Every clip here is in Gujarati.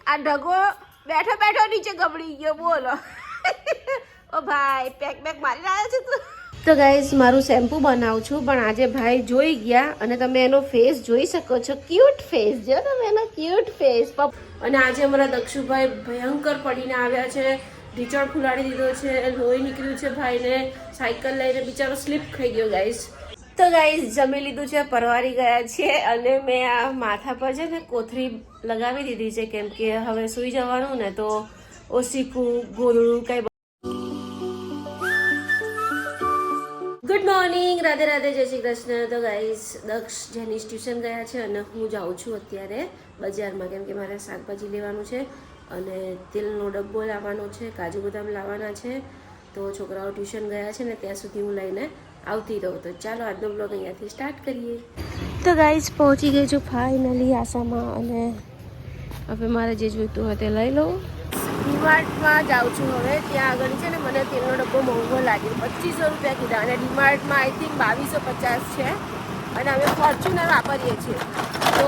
આ ઢગો બેઠો બેઠો નીચે ગબડી ગયો બોલો ઓ ભાઈ પેક પેક મારી રહ્યા છે તું તો ગાઈઝ મારું શેમ્પુ બનાવું છું પણ આજે ભાઈ જોઈ ગયા અને તમે એનો ફેસ જોઈ શકો છો ક્યુટ ફેસ જો તમે એનો ક્યુટ ફેસ અને આજે અમારા દક્ષુભાઈ ભયંકર પડીને આવ્યા છે ઢીચણ ફુલાડી દીધો છે લોહી નીકળ્યું છે ભાઈને સાયકલ લઈને બિચારો સ્લીપ ખાઈ ગયો ગાઈઝ તો ગાઈઝ જમી લીધું છે પરવારી ગયા છે અને મેં આ માથા પર છે ને કોથળી લગાવી દીધી છે કેમ કે હવે સૂઈ જવાનું ને તો ઓસીકું ગોળું કઈ ગુડ મોર્નિંગ રાધે રાધે જય શ્રી કૃષ્ણ તો ગાઈઝ દક્ષ જેની ટ્યુશન ગયા છે અને હું જાઉં છું અત્યારે બજારમાં કેમ કે મારે શાકભાજી લેવાનું છે અને તેલનો ડબ્બો લાવવાનો છે કાજુ બદામ લાવવાના છે તો છોકરાઓ ટ્યુશન ગયા છે ને ત્યાં સુધી હું લઈને આવતી રહું તો ચાલો આજનો બ્લોગ અહીંયાથી સ્ટાર્ટ કરીએ તો ગાઈઝ પહોંચી ગઈ છું ફાઇનલી આસામાં અને હવે મારે જે જોઈતું હોય તે લઈ લઉં ડીમાર્ટમાં જાઉં છું હવે ત્યાં આગળ છે ને મને તેલનો ડબ્બો મોંઘો લાગ્યો 2500 રૂપિયા કીધા અને ડીમાર્ટમાં આઈ થિંક 2250 છે અને અમે ફોર્ચ્યુનર વાપરીએ છીએ તો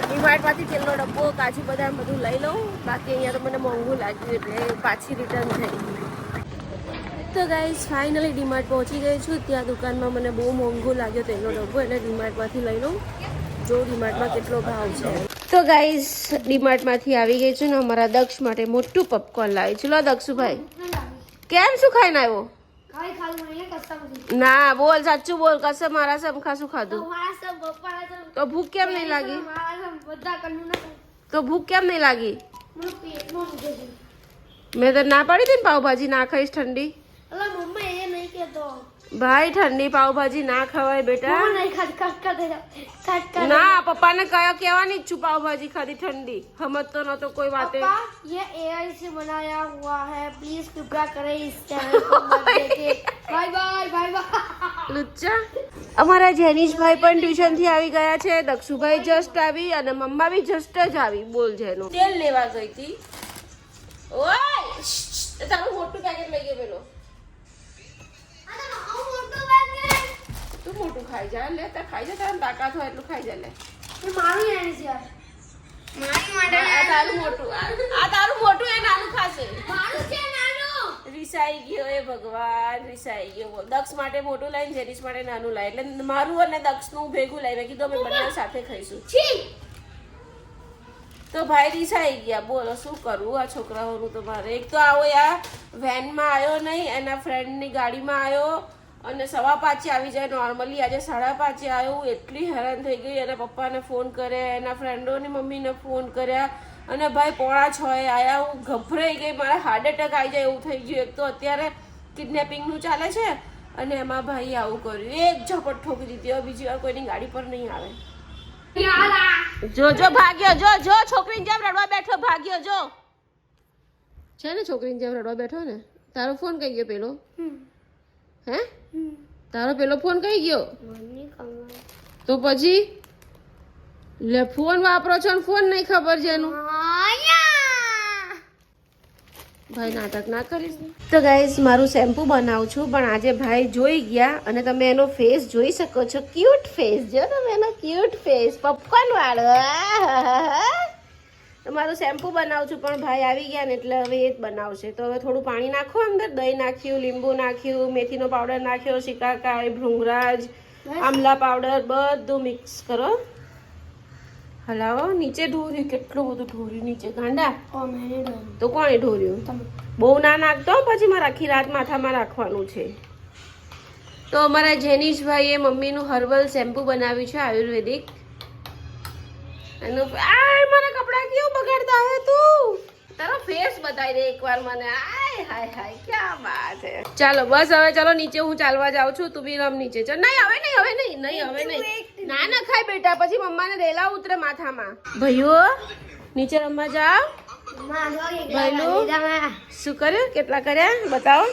ડીમાર્ટમાંથી તેલનો ડબ્બો કાજુ બદામ બધું લઈ લઉં બાકી અહીંયા તો મને મોંઘું લાગ્યું એટલે પાછી રિટર્ન થઈ તો ગાઈઝ ફાઇનલી ડીમાર્ટ પહોંચી ગઈ છું ત્યાં દુકાનમાં મને બહુ મોંઘું લાગ્યો તેલનો ડબ્બો એટલે ડીમાર્ટમાંથી લઈ લઉં જો ડીમાર્ટમાં કેટલો ભાવ છે તો ગાઈઝ ડીમાર્ટમાંથી આવી ગઈ છું ને અમારા દક્ષ માટે મોટું પોપકોર્ન લાવી છું લો દક્ષુભાઈ કેમ શું ખાઈને આવ્યો ના બોલ સાચું બોલ કસે મારા સમખા શું ખાધું તો ભૂખ કેમ નહીં લાગી તો ભૂખ કેમ નહીં લાગી મેં તો ના પાડી હતી ને પાવભાજી ના ખાઈશ ઠંડી ભાઈ ઠંડી પાવભાજી ના ખવાય બેટા ના પપ્પાને કયા કહેવાની જ છું પાવભાજી ખાધી ઠંડી સમજતો નતો કોઈ વાતે ये AI से बनाया हुआ है प्लीज कृपया करें इस चैनल को मत देखिए बाय बाय बाय बाय લુચ્ચા અમારા જેનીશભાઈ પણ ટ્યુશન થી આવી ગયા છે દક્ષુભાઈ જસ્ટ આવી અને મમ્મા બી જસ્ટ જ આવી બોલ જેનો તેલ લેવા ગઈ હતી ઓય તારું મોટું પેકેટ લઈ ગયો પેલો તું મોટું ખાઈ જા લે તે ખાઈ જા તારા તાકાત હોય એટલું ખાઈ જા લે मारू यानी से यार मारू मारे આ તારું મોટું આ તારું મોટું એ નાનું ખાશે मारू से नानो રિસાઈ ગયો એ ભગવાન રિસાઈ ગયો બોલ દક્ષ માટે મોટું લાવીને જેનીશ માટે નાનું લાવી એટલે મારું અને દક્ષનું ભેગું લાવી મેં કીધું અમે બંને સાથે ખાઈશું छी તો ભાઈ રિસાઈ ગયા બોલો શું કરવું આ છોકરાઓનું તો મારે એક તો આવો યાર વેનમાં આવ્યો નહીં એના ફ્રેન્ડની ગાડીમાં આવ્યો અને 5:15 આવી જાય નોર્મલી આજે 5:30 આવ્યો હું એટલી હેરાન થઈ ગઈ અને પપ્પાને ફોન કર્યા એના ફ્રેન્ડોની મમ્મીને ફોન કર્યા અને ભાઈ 5:30 આવ્યા હું ગભરાઈ ગઈ મારા હાર્ટ એટેક આવી જાય એવું થઈ ગયું એક તો અત્યારે કિડનેપિંગનું ચાલે છે અને એમાં ભાઈ આવું કર્યું એક ઝપટ ઠોકી દીધી હવે બીજી વાર કોઈની ગાડી પર નહીં આવે જો જો ભાગ્યો જો જો છોકરીની જેમ રડવા બેઠો ભાગ્યો જો છે ને છોકરીની જેમ રડવા બેઠો ને તારો ફોન કઈ ગયો પેલો હે તારો પેલો ફોન કઈ ગયો તો પછી લે ફોન વાપરો છો ને ફોન નહીં ખબર છે એનું ભાઈ નાટક ના કરીશ તો ગાઈઝ મારું શેમ્પુ બનાવું છું પણ આજે ભાઈ જોઈ ગયા અને તમે એનો ફેસ જોઈ શકો છો ક્યુટ ફેસ જો તમે એનો ક્યુટ ફેસ પોપકોર્ન વાળો મારું શેમ્પુ બનાવું છું પણ ભાઈ આવી ગયા ને એટલે હવે એ જ બનાવશે તો હવે થોડું પાણી નાખો અંદર દહીં નાખ્યું લીંબુ નાખ્યું મેથીનો પાવડર નાખ્યો શિકાકાઈ ભૃંગરાજ આમલા પાવડર બધું મિક્સ કરો હલાવો નીચે ઢોર્યું કેટલું બધું ઢોર્યું નીચે ગાંડા તો કોણે ઢોર્યું બહુ ના નાખતો પછી મારે આખી રાત માથામાં રાખવાનું છે તો અમારા જેનીશભાઈએ મમ્મીનું હર્બલ શેમ્પુ બનાવ્યું છે આયુર્વેદિક મારા કપડા કેવું બગાડતા હે તું તારો ફેસ બતાવી દે એકવાર મને આય હાય હાય ક્યાં વાત હે ચાલો બસ હવે ચાલો નીચે હું ચાલવા જાઉં છું તું બી રમ નીચે ચાલ નહીં હવે ના ના ખાય બેટા પછી મમ્માને રેલા ઉતરે માથામાં ભાઈઓ નીચે રમવા જાઓ શું કર્યું કેટલા કર્યા બતાવો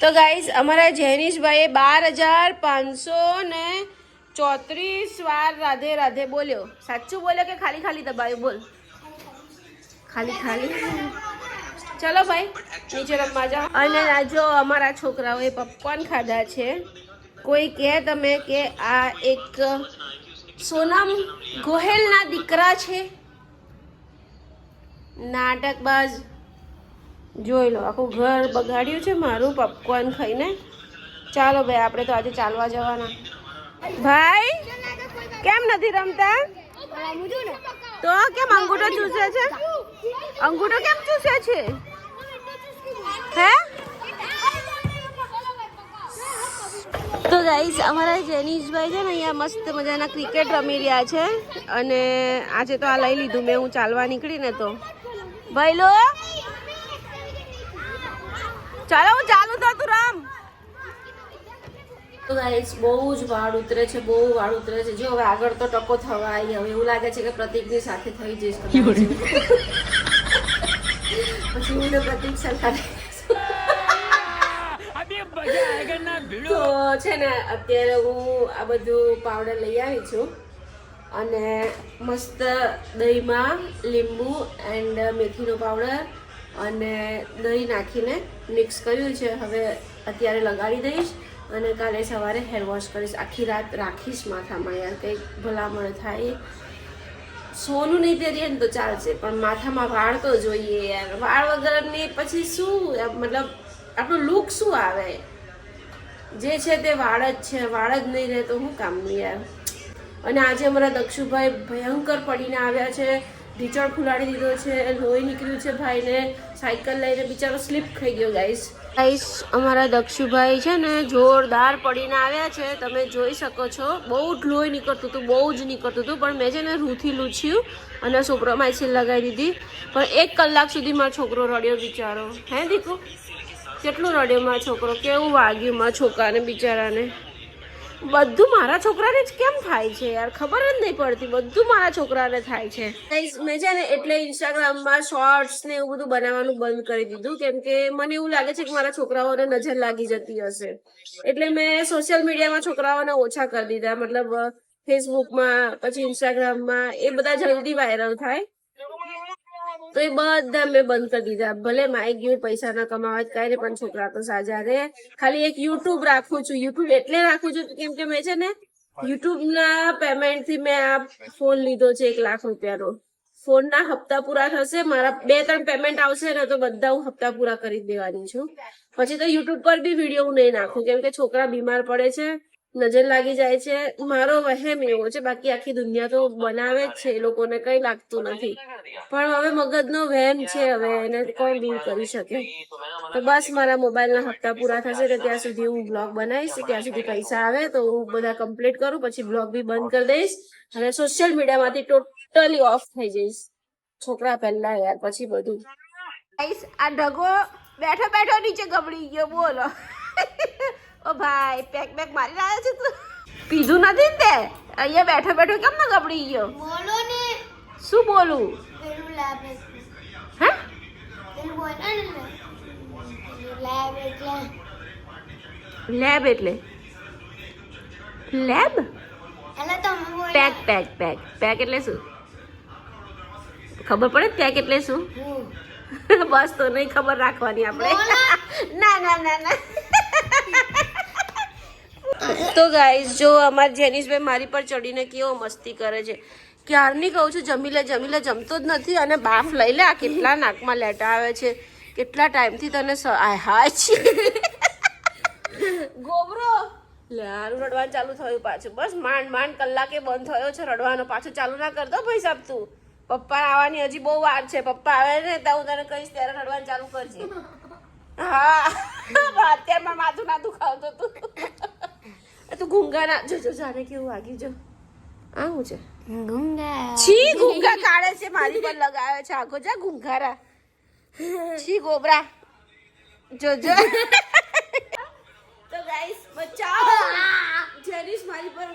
તો ગાઈઝ અમારા જેનીશભાઈએ 12,534 વાર રાધે રાધે બોલ્યો સાચું બોલ્યો કે ખાલી ખાલી દબાવ્યું બોલ ખાલી ખાલી ચલો ભાઈ નીચે રમવા જાઓ અને જો અમારા છોકરાઓએ પોપકોર્ન ખાધા છે કોઈ કહે તમે કે આ એક સોનમ ગોહેલના દીકરા છે નાટકબાજ જોઈ લો, આખું ઘર બગાડ્યું છે મારું પોપકોર્ન ખાઈને. ચાલો ભાઈ, આપણે તો આજે ચાલવા જવાના. ભાઈ કેમ નથી રમતા? તો કેમ અંગૂઠો ચૂસે છે? અંગૂઠો કેમ ચૂસે છે? હે? તો ગાઈસ, અમારા જેનીશભાઈ છે ને અહીંયા મસ્ત મજાના ક્રિકેટ રમી રહ્યા છે. અને આજે તો આ લઈ લીધું મેં, હું ચાલવા નીકળી ને તો. ભાઈ લો, ચાલો હું ચાલુ થતું રમ. તો ગાઈસ, બહુ જ વાળ ઉતરે છે, બહુ વાળ ઉતરે છે. જો હવે આગળ તો ટકો થવા આવી. હવે એવું લાગે છે કે પ્રતિકની સાથે થઈ જઈશ. પછી હું પ્રતિક સાથે તો છે ને અત્યારે હું આ બધું પાવડર લઈ આવી છું અને મસ્ત દહીંમાં લીંબુ એન્ડ મેથીનો પાવડર અને દહીં નાખીને મિક્સ કર્યું છે. હવે અત્યારે લગાડી દઈશ અને કાલે સવારે હેર વોશ કરીશ. આખી રાત રાખીશ માથામાં. યાર કંઈક ભલામણ થાય. સોનું નહીં પહેરીએ ને તો ચાલશે, પણ માથામાં વાળ તો જોઈએ યાર. વાળ વગરની પછી શું, મતલબ આપણું લુક શું આવે? જે છે તે વાળ જ છે, વાળ જ નહીં રહે તો શું કામનું યાર. અને આજે અમારા દક્ષુભાઈ ભયંકર પડીને આવ્યા છે. ઢીચણ ફુલાડી દીધો છે, લોહી નીકળ્યું છે ભાઈને. સાયકલ લઈને બિચારો સ્લીપ ખાઈ ગયો. ગાઈસ, અમારા દક્ષુભાઈ છે ને જોરદાર પડીને આવ્યા છે. તમે જોઈ શકો છો, બહુ જ લોહી નીકળતું હતું, બહુ જ નીકળતું હતું. પણ મેં છે ને રૂથી લૂછ્યું અને સોપ્રોમાઇસિન લગાવી દીધી. પણ 1 કલાક સુધી મારો છોકરો રડ્યો બિચારો. હે દીકુ, કેટલું રડ્યો મારો છોકરો, કેવું વાગ્યું મારા છોકરાને બિચારાને. બધું મારા છોકરાને જ કેમ થાય છે યાર, ખબર જ નહીં પડતી. બધું મારા છોકરાને થાય છે. મેં છે ને એટલે ઇન્સ્ટાગ્રામમાં શોર્ટ્સ ને એવું બધું બનાવવાનું બંધ કરી દીધું, કેમ કે મને એવું લાગે છે કે મારા છોકરાઓને નજર લાગી જતી હશે. એટલે મેં સોશિયલ મીડિયામાં છોકરાઓને ઓછા કરી દીધા. મતલબ ફેસબુકમાં, પછી ઇન્સ્ટાગ્રામમાં એ બધા જલ્દી વાયરલ થાય, તો એ બધા મેં બંધ કરી દીધા. ભલે માઇક ગયું, પૈસા ના કમાવા જ કાંઈ, પણ છોકરા તો સાજા રહે. ખાલી એક યુટ્યુબ રાખું છું. યુટ્યુબ એટલે રાખું છું કેમ કે મેં છે ને યુટ્યુબના પેમેન્ટથી મેં આ ફોન લીધો છે 1 લાખ રૂપિયાનો. ફોનના હપ્તા પૂરા થશે, મારા 2-3 પેમેન્ટ આવશે ને તો બધા હું હપ્તા પૂરા કરી દેવાની છું. પછી તો યુટ્યુબ પર બી વિડીયો હું નહીં નાખું, કેમ કે છોકરા બીમાર પડે છે, નજર લાગી જાય છે. મારો વહેમ એવો છે. બાકી આખી દુનિયા તો બનાવે જ છે, એ લોકોને કઈ લાગતું નથી. પણ હવે મગજનો વહેમ છે, હવે એને કોણ દૂર કરી શકે. તો બસ મારા મોબાઈલના હપ્તા પૂરા થશે ને ત્યાં સુધી હું બ્લોગ બનાવીશ. ત્યાં સુધી પૈસા આવે તો હું બધા કમ્પ્લીટ કરું, પછી બ્લોગ બી બંધ કરી દઈશ અને સોશિયલ મીડિયામાંથી ટોટલી ઓફ થઈ જઈશ. છોકરા પહેલા યાર, પછી બધું. આ ઢગો બેઠો બેઠો નીચે ગબડી ગયો, બોલો. ઓ ભાઈ, પેક મારી રહ્યા છે તું? પીધું નથી ને તે? અહીંયા બેઠો બેઠો કેમ ના ગબડી ગયો? બોલો ને. શું બોલું? પેલું લેબ હે? પેલું બોલ ને. લેબ એટલે લેબ એટલે લેબ? એટલે તમે બોલ. પેક એટલે શું? ખબર પડે પેક એટલે શું? બસ તો નહીં ખબર રાખવાની આપણે. ના. તો ગાઈઝ, જો અમારા જેનીશભાઈ મારી પર ચડીને કેવો મસ્તી કરે છે. ક્યારની કહું છું જમી લે જમતો જ નથી. અને બાફ લઈ લે. આ કેટલા નાકમાં લેટા આવે છે, કેટલા ટાઈમથી તને હાય છે ગોબરો. લે, હારું રડવાનું ચાલુ થયું પાછું. બસ માંડ કલાકે બંધ થયો છે રડવાનો. પાછું ચાલુ ના કરતો ભાઈ સાહેબ તું. પપ્પા આવવાની હજી બહુ વાર છે. પપ્પા આવે ને ત્યાં હું તને કહીશ, ત્યારે રડવાનું ચાલુ કરજે. હા, અત્યારમાં માથું ના દુખાવતો તું. તું ગુંગા ના જો જાને કેવું વાગ્યું. જો આવું છે ગુંગા. છી, ગુંગા કાઢે છે, મારી પર લગાવે છે આખો. જા ગુંગારા, છી ગોબરા. જો તો ગાઈસ, બચાવો. જેનીશ મારી પર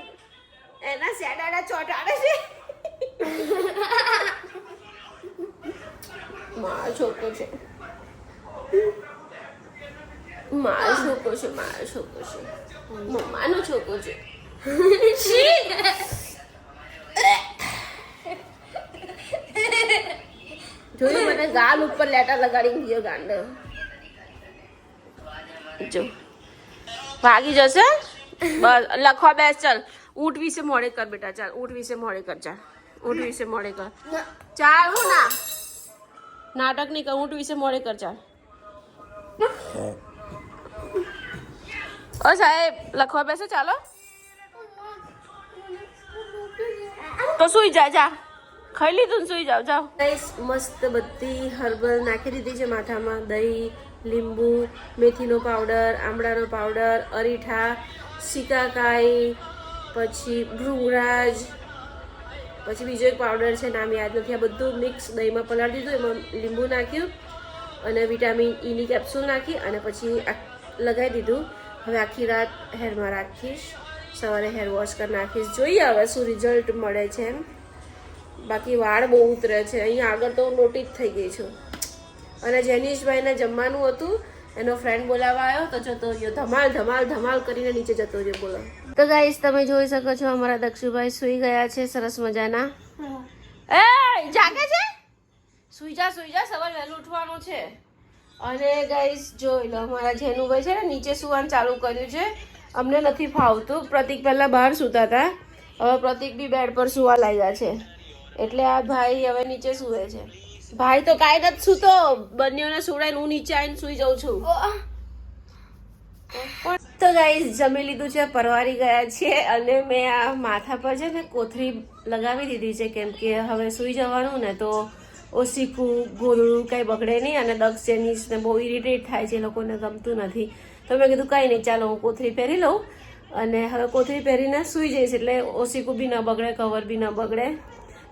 એના સેડાડા ચોટાડે છે. મારો છોકરો છે, મારો છોકરો છે. મમ્માનો છોકરો છે. જોયું, મને ગાલ ઉપર લેટા લગાડી ગયો ગાંડો. જો ભાગી જશે. બસ લખવા બેસ. ચાલ, ઊંટ વિશે મોડે કર બેટા. ચાલ, ઊંટ વિશે મોડે કર. ચાલ, ઊંટ વિશે મોડે કર. ચાલ, હું ના નાટક નહીં કરું, ઊંટ વિશે મોડે કરજા. ઓ સાહેબ લખવા બેસો, ચાલો તો સુઈ જા. ખાઈ લીધું ને સુઈ જાઓ, જાઓ. મસ્ત બધી હર્બલ નાખી દીધી છે માથામાં. દહીં, લીંબુ, મેથીનો પાવડર, આમળાનો પાવડર, અરીઠા, શિકાકાઈ, પછી ભૃંગરાજ, પછી બીજો એક પાવડર છે, નામ યાદ નથી. આ બધું મિક્સ દહીંમાં પલાળી દીધું, એમાં લીંબુ નાખ્યું અને વિટામિન ઈની કેપ્સ્યુલ નાખી અને પછી લગાવી દીધું. હવે આખી રાત હેરમાં રાખીશ, સવારે હેર વોશ કરી નાખીશ. જોઈએ હવે શું રિઝલ્ટ મળે છે. બાકી વાળ બહુ ઉતરે છે અહીંયા આગળ, તો નોટિસ થઈ ગઈ છું. અને જેનીશભાઈને જમવાનું હતું, એનો ફ્રેન્ડ બોલાવવા આવ્યો તો જતો રહ્યો. ધમાલ ધમાલ ધમાલ કરીને નીચે જતો રહ્યો. બોલો તો ગાઈસ, તમે જોઈ શકો છો અમારા દક્ષુભાઈ સુઈ ગયા છે સરસ મજાના. એ જાગે છે, સુઈ જા, સવારે વહેલું ઉઠવાનું છે. અને ગાઈસ જોઈ લો, અમારા જેનુભાઈ છે ને નીચે સુવાનું ચાલુ કર્યું છે. અમને નથી ફાવતું. પ્રતિક પહેલા બહાર સૂતા હતા, હવે પ્રતિક બી બેડ પર સુવા લાગ્યા છે. એટલે આ ભાઈ હવે નીચે સુવે છે. ભાઈ તો કાંઈ નથી સૂતો, બંનેઓને સુડાઈને હું નીચે આવીને સુઈ જાઉં છું. તો ગાઈસ જમી લીધું છે, પરવારી ગયા છીએ અને મેં આ માથા પર છે ને કોથળી લગાવી દીધી છે, કેમ કે હવે સુઈ જવાનું ને તો ઓસીકું ગોદડું કંઈ બગડે નહીં. અને દક્ષ જેનીસને બહુ ઇરિટેટ થાય છે, એ લોકોને ગમતું નથી. તો મેં કીધું કંઈ નહીં, ચાલો હું કોથળી પહેરી લઉં અને હવે કોથળી પહેરીને સૂઈ જઈશ, એટલે ઓસીકું બી ન બગડે, કવર બી ન બગડે.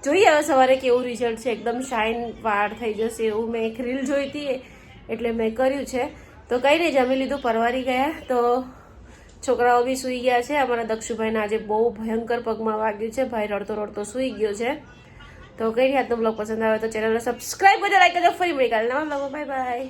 જોઈએ હવે સવારે કેવું રિઝલ્ટ છે. એકદમ શાઇન વાળ થઈ જશે એવું મેં એક રીલ જોઈ હતી, એટલે મેં કર્યું છે. તો કંઈ નહીં, જમી લીધું, પરવારી ગયા. તો છોકરાઓ બી સૂઈ ગયા છે. અમારા દક્ષુભાઈને આજે બહુ ભયંકર પગમાં વાગ્યું છે, ભાઈ રડતો રડતો સૂઈ ગયો છે. તો કંઈ નહીં, આજનો બ્લોગ પસંદ આવે તો ચેનલને સબસ્ક્રાઈબ કરજો, લાઈક કરજો. ફરી મળી કાલે નવા બ્લોગમાં. Bye bye.